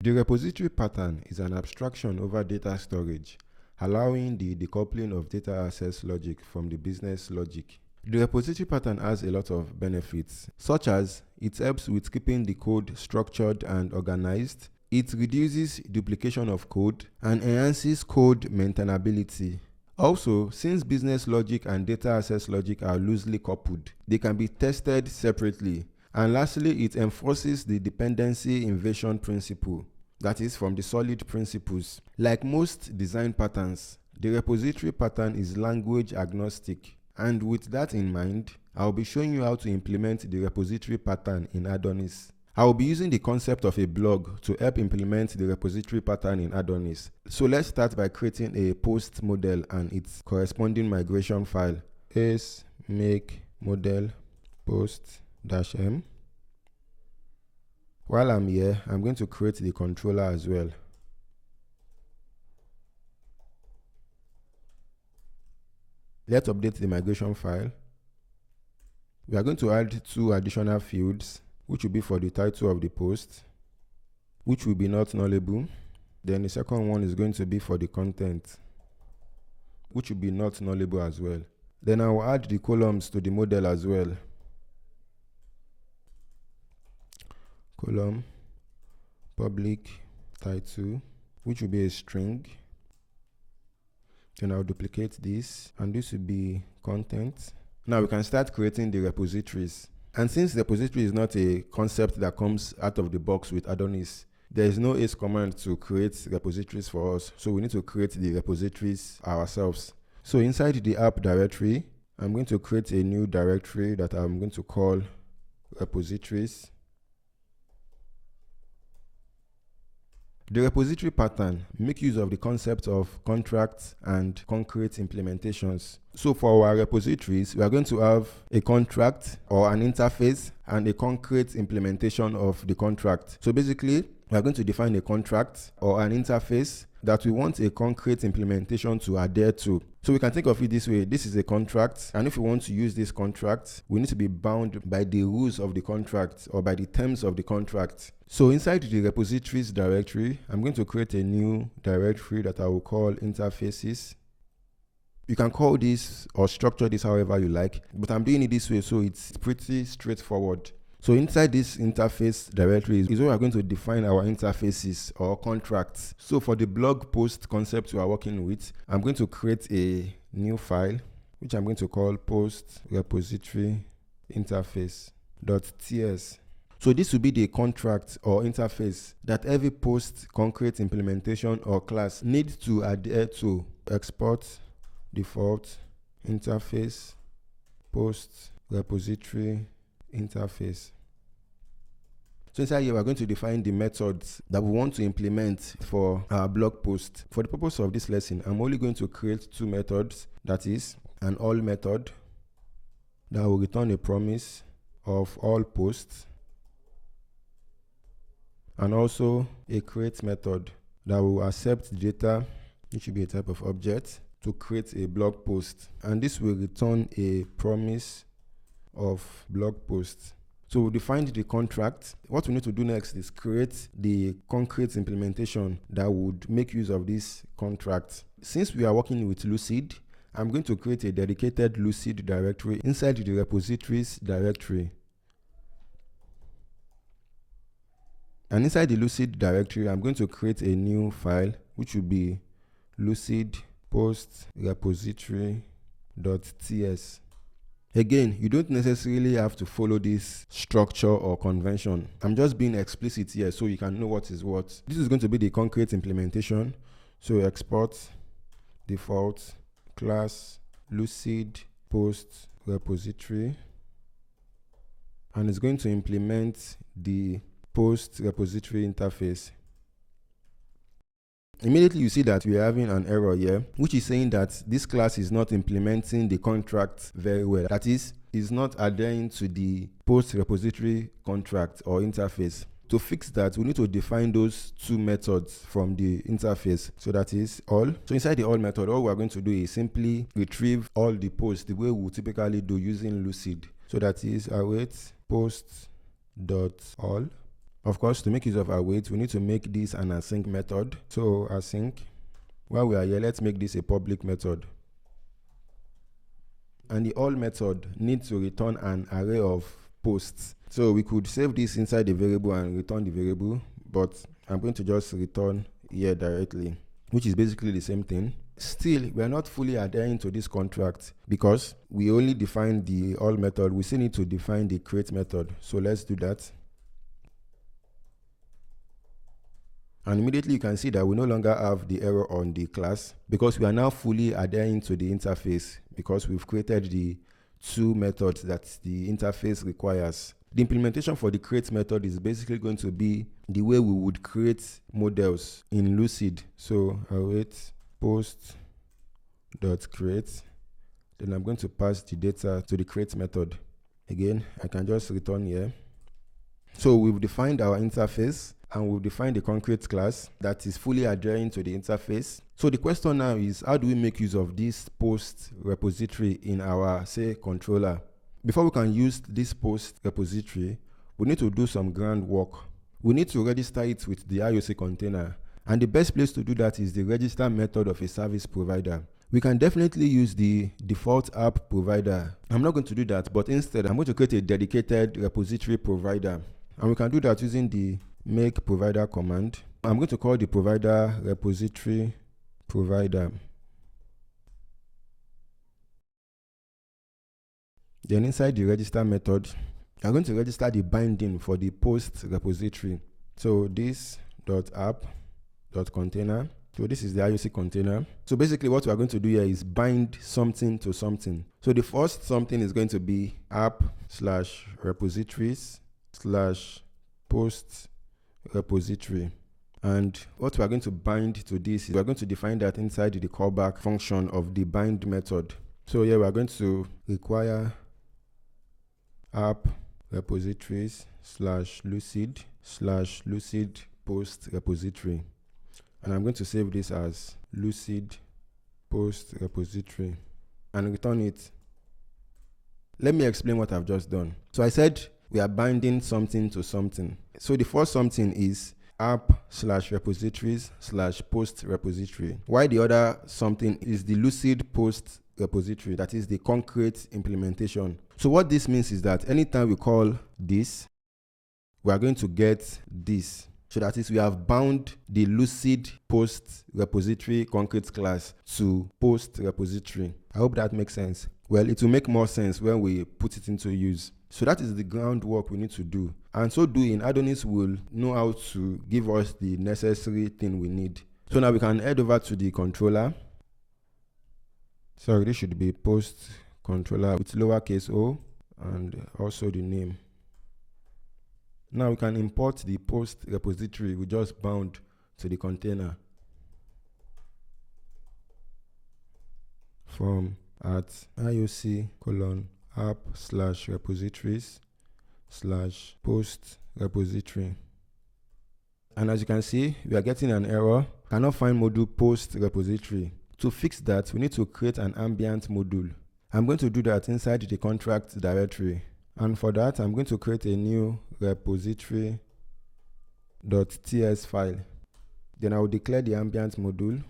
The repository pattern is an abstraction over data storage, allowing the decoupling of data access logic from the business logic. The repository pattern has a lot of benefits, such as it helps with keeping the code structured and organized, it reduces duplication of code, and enhances code maintainability. Also, since business logic and data access logic are loosely coupled, they can be tested separately. And lastly, it enforces the dependency inversion principle, that is from the solid principles. Like most design patterns, the repository pattern is language agnostic. And with that in mind, I'll be showing you how to implement the repository pattern in Adonis. I will be using the concept of a blog to help implement the repository pattern in Adonis. So let's start by creating a post model and its corresponding migration file. Make model post-m. While I'm here, I'm going to create the controller as well. Let's update the migration file. We are going to add 2 additional fields, which will be for the title of the post, which will be not nullable. Then the second one is going to be for the content, which will be not nullable as well. Then I will add the columns to the model as well. Column, public, title, which will be a string. Then I'll duplicate this, and this will be content. Now we can start creating the repositories. And since the repository is not a concept that comes out of the box with Adonis, there is no ACE command to create repositories for us. So we need to create the repositories ourselves. So inside the app directory, I'm going to create a new directory that I'm going to call repositories. The repository pattern makes use of the concept of contracts and concrete implementations. So for our repositories, we are going to have a contract or an interface and a concrete implementation of the contract. So basically, we are going to define a contract or an interface that we want a concrete implementation to adhere to. So we can think of it this way. This is a contract, and if we want to use this contract, we need to be bound by the rules of the contract or by the terms of the contract. So inside the repositories directory, I'm going to create a new directory that I will call interfaces. You can call this or structure this however you like, but I'm doing it this way, so it's pretty straightforward. So inside this interface directory is where we're going to define our interfaces or contracts. So for the blog post concept we are working with, I'm going to create a new file, which I'm going to call post repository interface.ts. So this will be the contract or interface that every post concrete implementation or class needs to adhere to. Export default interface post repository interface. So inside here, we're going to define the methods that we want to implement for our blog post. For the purpose of this lesson, I'm only going to create 2 methods. That is an all method that will return a promise of all posts, and also a create method that will accept data, which should be a type of object, to create a blog post. And this will return a promise of blog post. So we defined the contract. What we need to do next is create the concrete implementation that would make use of this contract. Since we are working with Lucid, I'm going to create a dedicated Lucid directory inside the repositories directory. And inside the Lucid directory, I'm going to create a new file, which will be lucid post repository.ts. Again, you don't necessarily have to follow this structure or convention. I'm just being explicit here so you can know what is what. This is going to be the concrete implementation. So export default class lucid post repository, and it's going to implement the post repository interface. Immediately you see that we are having an error here, which is saying that this class is not implementing the contract very well. That is not adhering to the post repository contract or interface. To fix that, we need to define those 2 methods from the interface. So that is all. So inside the all method, all we're going to do is simply retrieve all the posts the way we typically do using Lucid. So that is await post.all. Of course, to make use of await, we need to make this an async method. So async, while we are here, let's make this a public method. And the all method needs to return an array of posts. So we could save this inside the variable and return the variable, but I'm going to just return here directly, which is basically the same thing. Still, we are not fully adhering to this contract because we only define the all method. We still need to define the create method. So let's do that. And immediately you can see that we no longer have the error on the class because we are now fully adhering to the interface because we've created the two methods that the interface requires. The implementation for the create method is basically going to be the way we would create models in Lucid. So await post.create. Then I'm going to pass the data to the create method. Again, I can just return here. So we've defined our interface and we've defined the concrete class that is fully adhering to the interface. So the question now is, how do we make use of this post repository in our, say, controller? Before we can use this post repository, we need to do some groundwork. We need to register it with the IOC container. And the best place to do that is the register method of a service provider. We can definitely use the default app provider. I'm not going to do that, but instead I'm going to create a dedicated repository provider. And we can do that using the make provider command. I'm going to call the provider repository provider. Then inside the register method, I'm going to register the binding for the post repository. So this .app.container. So this is the IOC container. So basically what we are going to do here is bind something to something. So the first something is going to be app/repositories/post repository. And what we are going to bind to this is we are going to define that inside the callback function of the bind method. So here we are going to require app repositories/lucid post repository. And I'm going to save this as lucid post repository and return it. Let me explain what I've just done. So I said we are binding something to something. So the first something is app/repositories/post repository. While the other something is the lucid post repository, that is the concrete implementation. So what this means is that anytime we call this, we are going to get this. So that is, we have bound the lucid post repository concrete class to post repository. I hope that makes sense. Well, it will make more sense when we put it into use. So that is the groundwork we need to do. And so doing, Adonis will know how to give us the necessary thing we need. So now we can head over to the controller. Sorry, this should be post controller with lowercase o and also the name. Now we can import the post repository we just bound to the container from @ioc:/app/repositories/post repository. And as you can see, we are getting an error, cannot find module post repository. To fix that, we need to create an ambient module. I'm going to do that inside the contract directory. And for that, I'm going to create a new repository.ts file. Then I will declare the ambient module,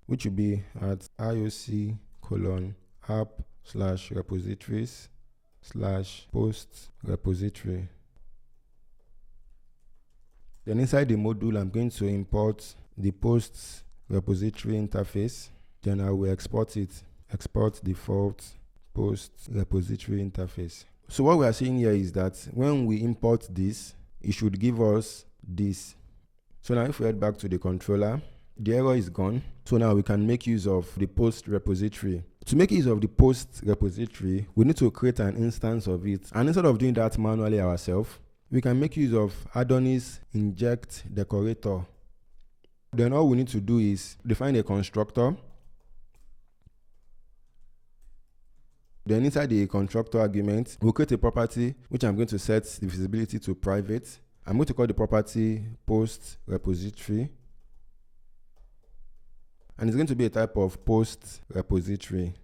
which will be at ioc:/app/repositories/post repository. Then inside the module, I'm going to import the post repository interface. Then I will export it. Export default post repository interface. So what we are seeing here is that when we import this, it should give us this. So now if we head back to the controller, the error is gone. So now we can make use of the post repository. To make use of the post repository, we need to create an instance of it. And instead of doing that manually ourselves, we can make use of Adonis inject decorator. Then all we need to do is define a constructor. Then inside the constructor argument, we'll create a property, which I'm going to set the visibility to private. I'm going to call the property post repository. And it's going to be a type of post repository.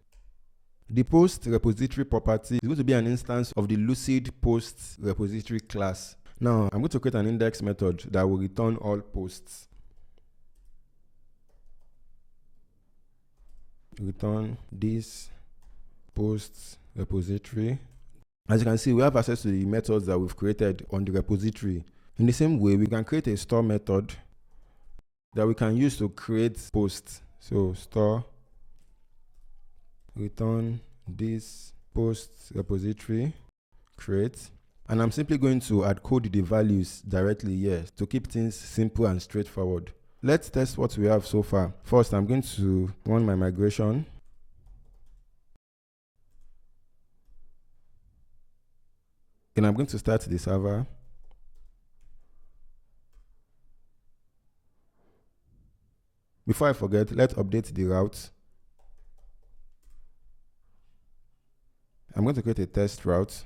The post repository property is going to be an instance of the lucid post repository class. Now I'm going to create an index method that will return all posts. Return this posts repository. As you can see, we have access to the methods that we've created on the repository. In the same way, we can create a store method that we can use to create posts. So store return this posts repository create, and I'm simply going to add code the values directly here to keep things simple and straightforward. Let's test what we have so far. First, I'm going to run my migration. Then I'm going to start the server. Before I forget, let's update the route. I'm going to create a test route.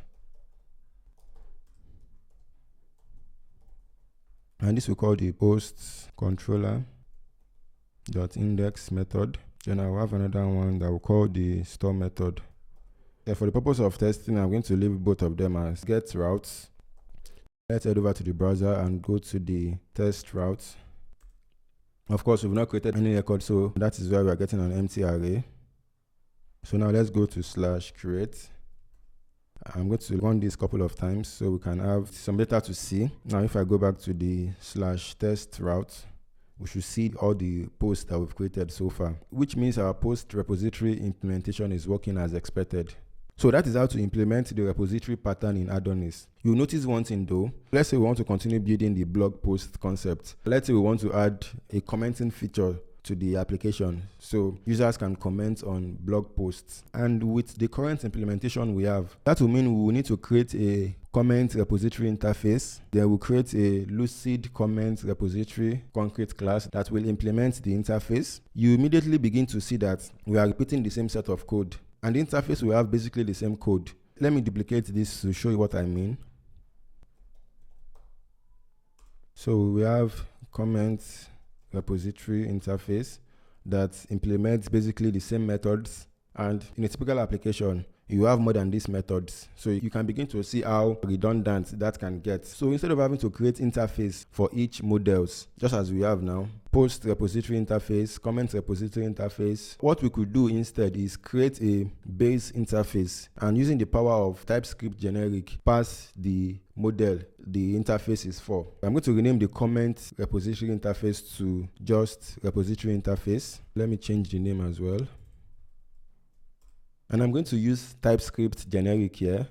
And this we call the posts controller.index method. Then I'll have another one that we'll call the store method. For the purpose of testing, I'm going to leave both of them as get routes. Let's head over to the browser and go to the test route. Of course, we've not created any record, so that is why we are getting an empty array. So now let's go to /create. I'm going to run this a couple of times so we can have some data to see. Now, if I go back to the /test route, we should see all the posts that we've created so far, which means our post repository implementation is working as expected. So that is how to implement the repository pattern in Adonis. You'll notice one thing though. Let's say we want to continue building the blog post concept. Let's say we want to add a commenting feature to the application so users can comment on blog posts. And with the current implementation we have, that will mean we will need to create a comment repository interface. Then we'll create a Lucid comment repository concrete class that will implement the interface. You immediately begin to see that we are repeating the same set of code, and the interface will have basically the same code. Let me duplicate this to show you what I mean. So we have comment repository interface that implements basically the same methods, and in a typical application you have more than these methods, so you can begin to see how redundant that can get. So instead of having to create interface for each models, just as we have now, post repository interface, comment repository interface, what we could do instead is create a base interface, and using the power of TypeScript generic, pass the model the interface is for. I'm going to rename the comment repository interface to just repository interface. Let me change the name as well. And I'm going to use TypeScript generic here.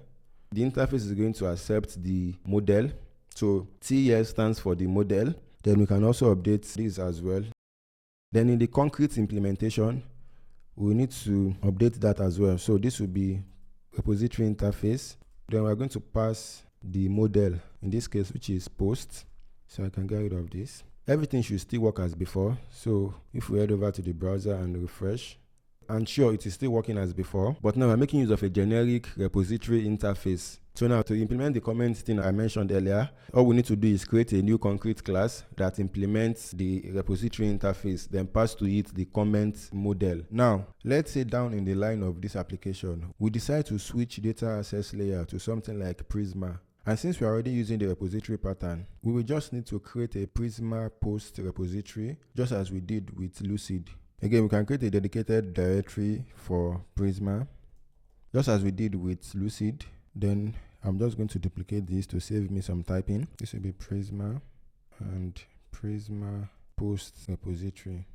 The interface is going to accept the model. So T here stands for the model. Then we can also update this as well. Then in the concrete implementation, we need to update that as well. So this will be repository interface. Then we're going to pass the model, in this case, which is post. So I can get rid of this. Everything should still work as before. So if we head over to the browser and refresh, and sure, it is still working as before, but now we're making use of a generic repository interface. So now to implement the comment thing I mentioned earlier, all we need to do is create a new concrete class that implements the repository interface, then pass to it the comment model. Now, let's say down in the line of this application, we decide to switch data access layer to something like Prisma. And since we're already using the repository pattern, we will just need to create a Prisma post repository, just as we did with Lucid. Again, we can create a dedicated directory for Prisma, just as we did with Lucid. Then I'm just going to duplicate this to save me some typing. This will be Prisma and Prisma post repository.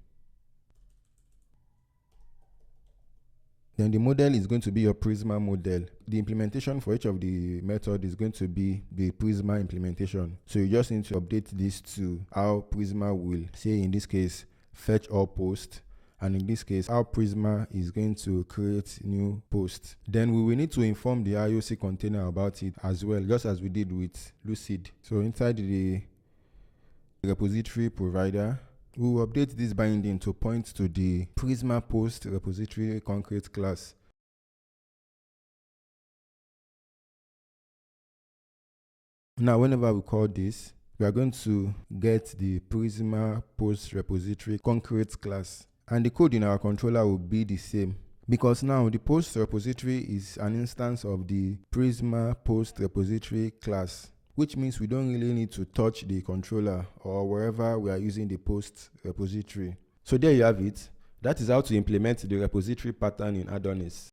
Then the model is going to be your Prisma model. The implementation for each of the method is going to be the Prisma implementation. So you just need to update this to how Prisma will, say in this case, fetch all posts. And in this case, how Prisma is going to create new posts. Then we will need to inform the IOC container about it as well, just as we did with Lucid. So inside the repository provider, we will update this binding to point to the Prisma post repository concrete class. Now, whenever we call this, we are going to get the Prisma post repository concrete class. And the code in our controller will be the same, because now the post repository is an instance of the Prisma post repository class. which means we don't really need to touch the controller or wherever we are using the post repository. So there you have it. That is how to implement the repository pattern in Adonis.